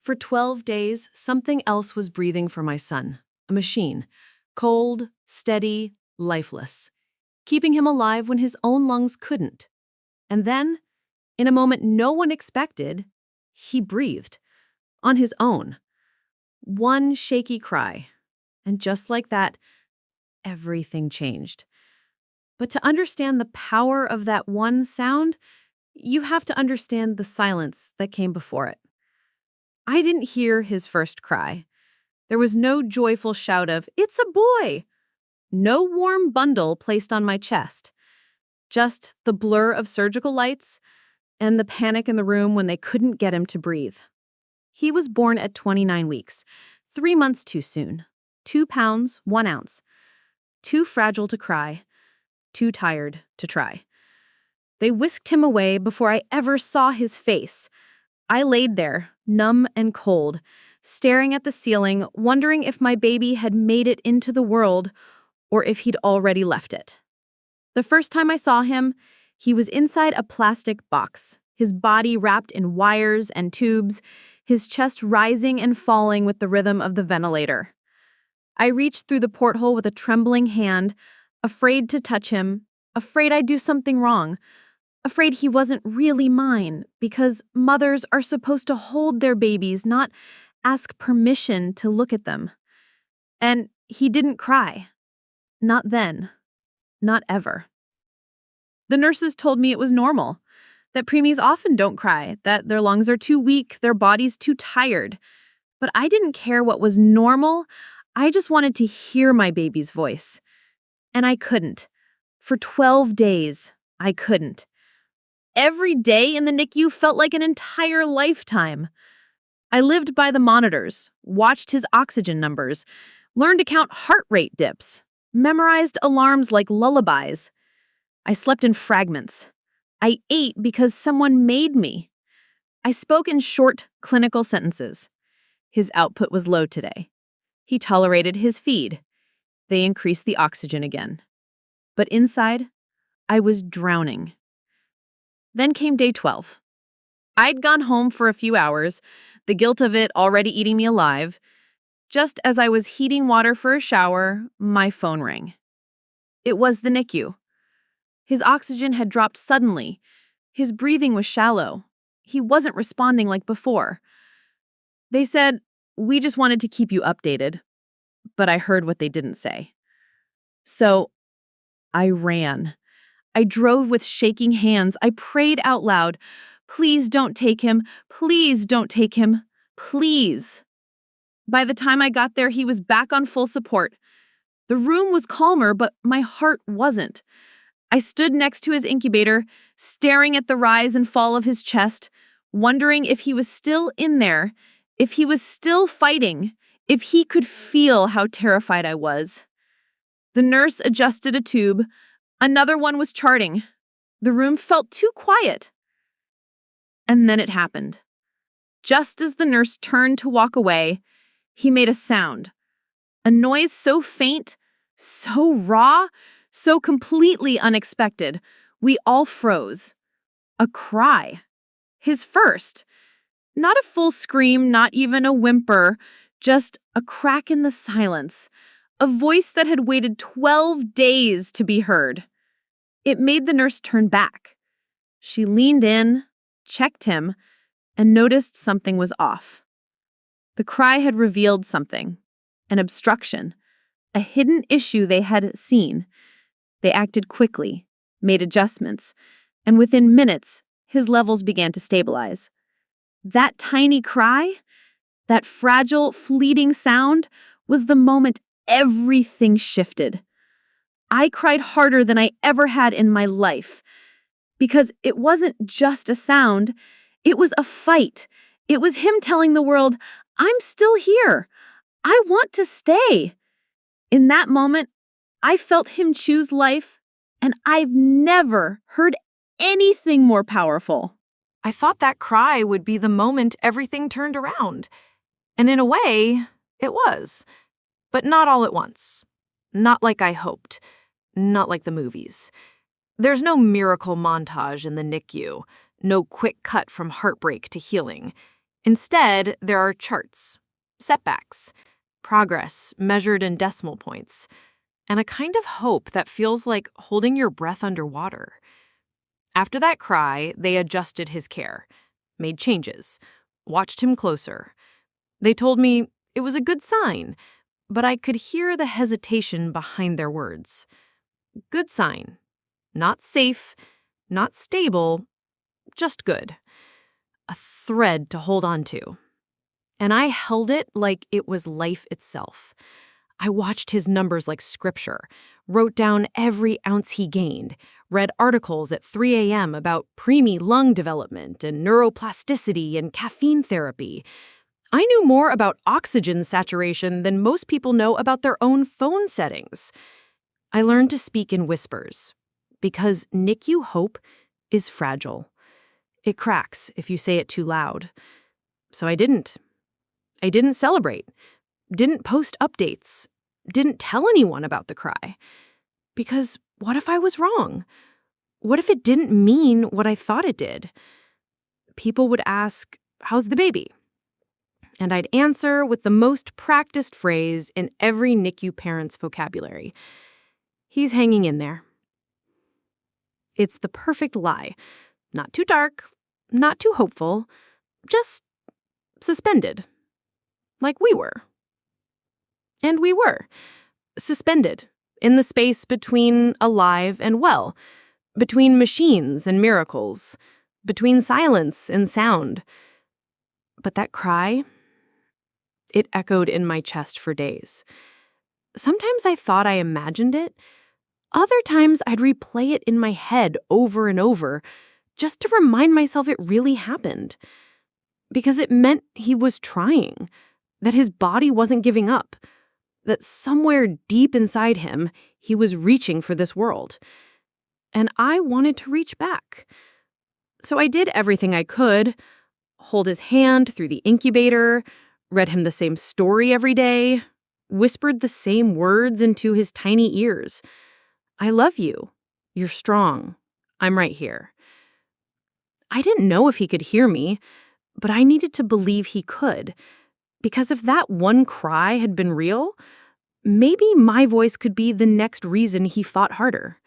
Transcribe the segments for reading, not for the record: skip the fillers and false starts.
For 12 days, something else was breathing for my son, a machine, cold, steady, lifeless, keeping him alive when his own lungs couldn't. And then, in a moment no one expected, he breathed, on his own. One shaky cry, and just like that, everything changed. But to understand the power of that one sound, you have to understand the silence that came before it. I didn't hear his first cry. There was no joyful shout of, "It's a boy!" No warm bundle placed on my chest. Just the blur of surgical lights and the panic in the room when they couldn't get him to breathe. He was born at 29 weeks, 3 months too soon. 2 pounds, 1 ounce. Too fragile to cry, too tired to try. They whisked him away before I ever saw his face. I laid there, numb and cold, staring at the ceiling, wondering if my baby had made it into the world or if he'd already left it. The first time I saw him, he was inside a plastic box, his body wrapped in wires and tubes, his chest rising and falling with the rhythm of the ventilator. I reached through the porthole with a trembling hand, afraid to touch him, afraid I'd do something wrong, afraid he wasn't really mine, because mothers are supposed to hold their babies, not ask permission to look at them. And he didn't cry. Not then. Not ever. The nurses told me it was normal, that preemies often don't cry, that their lungs are too weak, their body's too tired. But I didn't care what was normal. I just wanted to hear my baby's voice. And I couldn't. For 12 days, I couldn't. Every day in the NICU felt like an entire lifetime. I lived by the monitors, watched his oxygen numbers, learned to count heart rate dips, memorized alarms like lullabies. I slept in fragments. I ate because someone made me. I spoke in short, clinical sentences. His output was low today. He tolerated his feed. They increased the oxygen again. But inside, I was drowning. Then came day 12. I'd gone home for a few hours, the guilt of it already eating me alive. Just as I was heating water for a shower, my phone rang. It was the NICU. His oxygen had dropped suddenly. His breathing was shallow. He wasn't responding like before. They said, "We just wanted to keep you updated." But I heard what they didn't say. So I ran. I drove with shaking hands. I prayed out loud, "Please don't take him. Please don't take him. Please." By the time I got there, he was back on full support. The room was calmer, but my heart wasn't. I stood next to his incubator, staring at the rise and fall of his chest, wondering if he was still in there, if he was still fighting, if he could feel how terrified I was. The nurse adjusted a tube. Another one was charting. The room felt too quiet. And then it happened. Just as the nurse turned to walk away, he made a sound. A noise so faint, so raw, so completely unexpected, we all froze. A cry. His first. Not a full scream, not even a whimper, just a crack in the silence. A voice that had waited 12 days to be heard. It made the nurse turn back. She leaned in, checked him, and noticed something was off. The cry had revealed something, an obstruction, a hidden issue they had seen. They acted quickly, made adjustments, and within minutes, his levels began to stabilize. That tiny cry, that fragile, fleeting sound, was the moment everything shifted. I cried harder than I ever had in my life, because it wasn't just a sound, it was a fight. It was him telling the world, "I'm still here. I want to stay." In that moment, I felt him choose life, and I've never heard anything more powerful. I thought that cry would be the moment everything turned around. And in a way, it was. But not all at once. Not like I hoped. Not like the movies. There's no miracle montage in the NICU. No quick cut from heartbreak to healing. Instead, there are charts, setbacks, progress measured in decimal points, and a kind of hope that feels like holding your breath underwater. After that cry, they adjusted his care, made changes, watched him closer. They told me it was a good sign, but I could hear the hesitation behind their words. Good sign. Not safe, not stable, just good. A thread to hold on to. And I held it like it was life itself. I watched his numbers like scripture, wrote down every ounce he gained, read articles at 3 a.m. about preemie lung development and neuroplasticity and caffeine therapy. I knew more about oxygen saturation than most people know about their own phone settings. I learned to speak in whispers, because NICU hope is fragile. It cracks if you say it too loud. So I didn't. I didn't celebrate, didn't post updates, didn't tell anyone about the cry. Because what if I was wrong? What if it didn't mean what I thought it did? People would ask, "How's the baby?" And I'd answer with the most practiced phrase in every NICU parent's vocabulary. He's hanging in there. It's the perfect lie. Not too dark, not too hopeful, just suspended. Like we were. And we were. Suspended in the space between alive and well, between machines and miracles, between silence and sound. But that cry, it echoed in my chest for days. Sometimes I thought I imagined it. Other times I'd replay it in my head over and over, just to remind myself it really happened. Because it meant he was trying, that his body wasn't giving up, that somewhere deep inside him, he was reaching for this world. And I wanted to reach back. So I did everything I could, hold his hand through the incubator, read him the same story every day, whispered the same words into his tiny ears. I love you. You're strong. I'm right here. I didn't know if he could hear me, but I needed to believe he could. Because if that one cry had been real, maybe my voice could be the next reason he fought harder.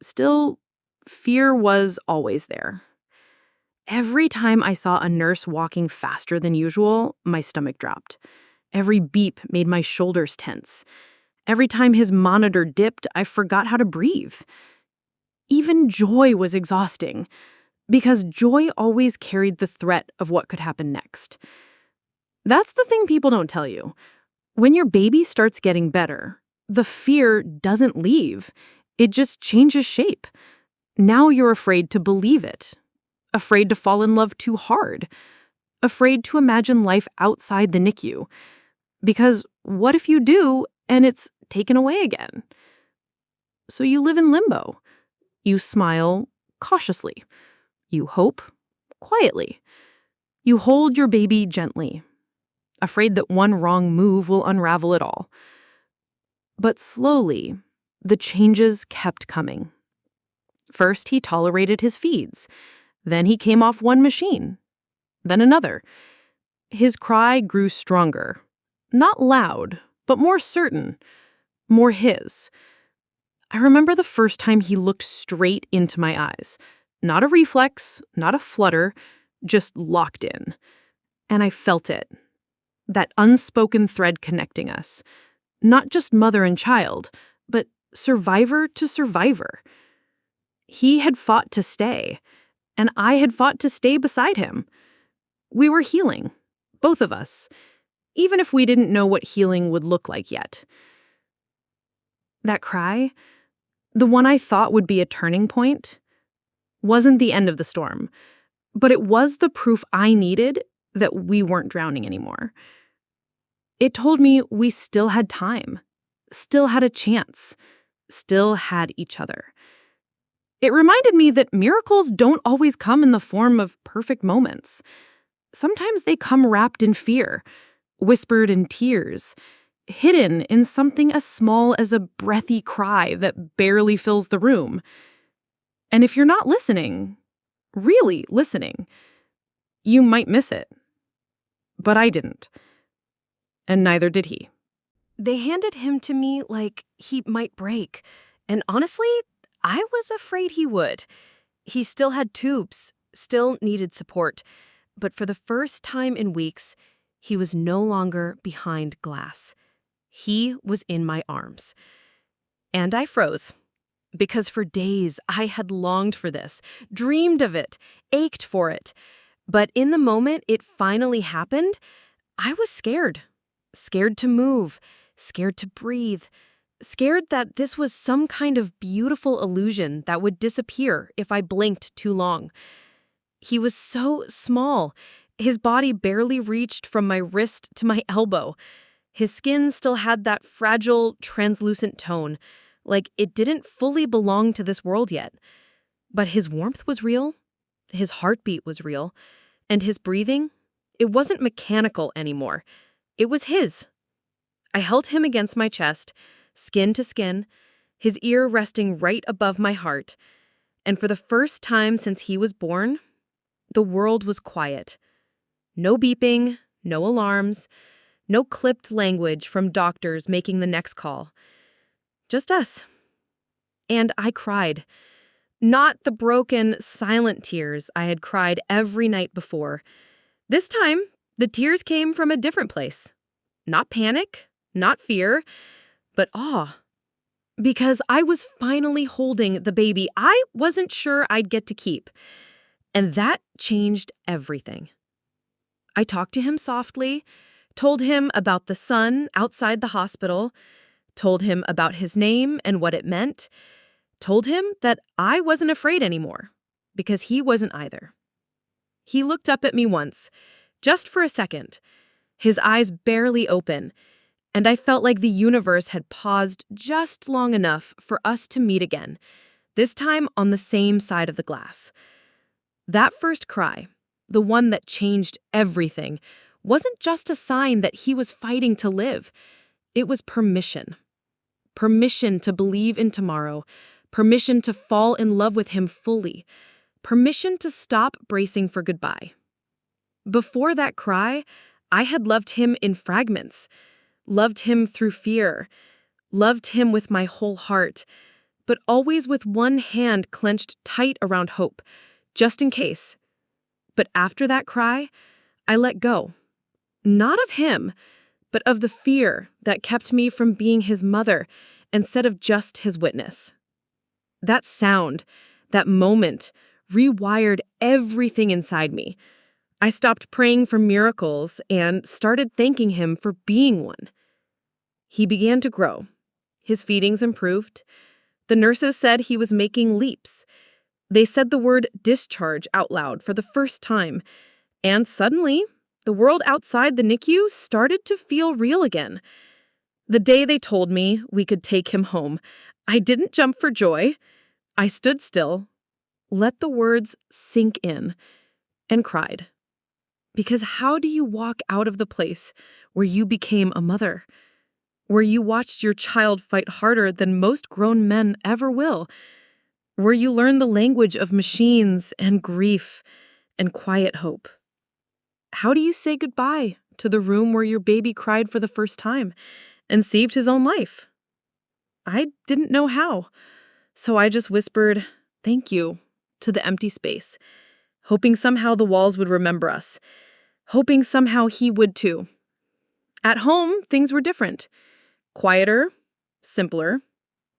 Still, fear was always there. Every time I saw a nurse walking faster than usual, my stomach dropped. Every beep made my shoulders tense. Every time his monitor dipped, I forgot how to breathe. Even joy was exhausting, because joy always carried the threat of what could happen next. That's the thing people don't tell you. When your baby starts getting better, the fear doesn't leave. It just changes shape. Now you're afraid to believe it. Afraid to fall in love too hard. Afraid to imagine life outside the NICU. Because what if you do and it's taken away again? So you live in limbo. You smile cautiously. You hope quietly. You hold your baby gently, afraid that one wrong move will unravel it all. But slowly, the changes kept coming. First, he tolerated his feeds. Then he came off one machine. Then another. His cry grew stronger. Not loud, but more certain. More his. I remember the first time he looked straight into my eyes. Not a reflex, not a flutter, just locked in. And I felt it. That unspoken thread connecting us. Not just mother and child, but survivor to survivor. He had fought to stay, and I had fought to stay beside him. We were healing, both of us, even if we didn't know what healing would look like yet. That cry, the one I thought would be a turning point, wasn't the end of the storm, but it was the proof I needed that we weren't drowning anymore. It told me we still had time, still had a chance, still had each other. It reminded me that miracles don't always come in the form of perfect moments. Sometimes they come wrapped in fear, whispered in tears, hidden in something as small as a breathy cry that barely fills the room. And if you're not listening, really listening, you might miss it. But I didn't. And neither did he. They handed him to me like he might break. And honestly, I was afraid he would. He still had tubes, still needed support. But for the first time in weeks, he was no longer behind glass. He was in my arms. And I froze. Because for days I had longed for this, dreamed of it, ached for it. But in the moment it finally happened, I was scared. Scared to move, scared to breathe, scared that this was some kind of beautiful illusion that would disappear if I blinked too long. He was so small. His body barely reached from my wrist to my elbow. His skin still had that fragile, translucent tone, like it didn't fully belong to this world yet. But his warmth was real, his heartbeat was real, and his breathing, it wasn't mechanical anymore. It was his. I held him against my chest, skin to skin, his ear resting right above my heart. And for the first time since he was born, the world was quiet. No beeping, no alarms, no clipped language from doctors making the next call. Just us. And I cried. Not the broken, silent tears I had cried every night before. This time, the tears came from a different place. Not panic, not fear, but awe. Because I was finally holding the baby I wasn't sure I'd get to keep. And that changed everything. I talked to him softly, told him about the sun outside the hospital, told him about his name and what it meant, told him that I wasn't afraid anymore, because he wasn't either. He looked up at me once, just for a second, his eyes barely open, and I felt like the universe had paused just long enough for us to meet again, this time on the same side of the glass. That first cry, the one that changed everything, wasn't just a sign that he was fighting to live. It was permission. Permission to believe in tomorrow, permission to fall in love with him fully, permission to stop bracing for goodbye. Before that cry, I had loved him in fragments, loved him through fear, loved him with my whole heart, but always with one hand clenched tight around hope, just in case. But after that cry, I let go. Not of him, but of the fear that kept me from being his mother instead of just his witness. That sound, that moment, rewired everything inside me. I stopped praying for miracles and started thanking him for being one. He began to grow. His feedings improved. The nurses said he was making leaps. They said the word discharge out loud for the first time. And suddenly, the world outside the NICU started to feel real again. The day they told me we could take him home, I didn't jump for joy. I stood still, let the words sink in, and cried. Because how do you walk out of the place where you became a mother? Where you watched your child fight harder than most grown men ever will? Where you learn the language of machines and grief and quiet hope? How do you say goodbye to the room where your baby cried for the first time and saved his own life? I didn't know how, so I just whispered, "Thank you," to the empty space, hoping somehow the walls would remember us, hoping somehow he would too. At home, things were different. Quieter, simpler,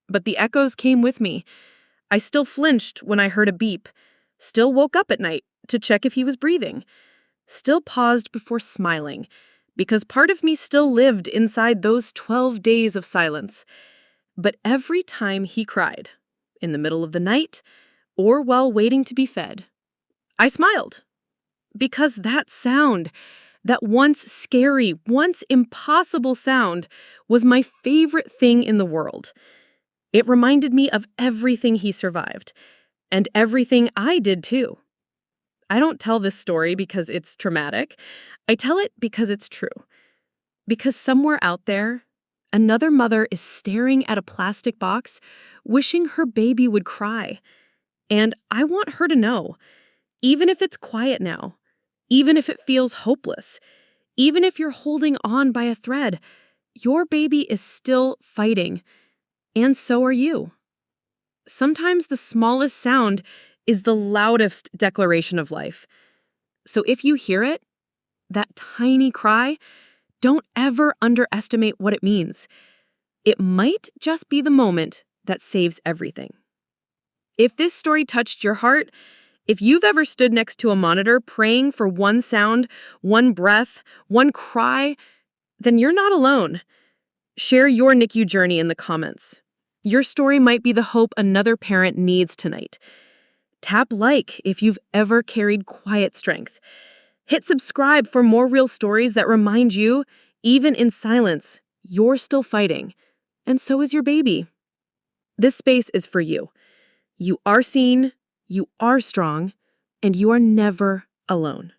but the echoes came with me. I still flinched when I heard a beep, still woke up at night to check if he was breathing, still paused before smiling, because part of me still lived inside those 12 days of silence. But every time he cried, in the middle of the night, or while waiting to be fed, I smiled. Because that sound, that once scary, once impossible sound, was my favorite thing in the world. It reminded me of everything he survived, and everything I did too. I don't tell this story because it's traumatic. I tell it because it's true. Because somewhere out there, another mother is staring at a plastic box, wishing her baby would cry. And I want her to know, even if it's quiet now, even if it feels hopeless, Even if you're holding on by a thread, your baby is still fighting, and so are you. Sometimes the smallest sound is the loudest declaration of life. So if you hear it, that tiny cry, don't ever underestimate what it means. It might just be the moment that saves everything. If this story touched your heart, if you've ever stood next to a monitor praying for one sound, one breath, one cry, then you're not alone. Share your NICU journey in the comments. Your story might be the hope another parent needs tonight. Tap like if you've ever carried quiet strength. Hit subscribe for more real stories that remind you, even in silence, you're still fighting. And so is your baby. This space is for you. You are seen, you are strong, and you are never alone.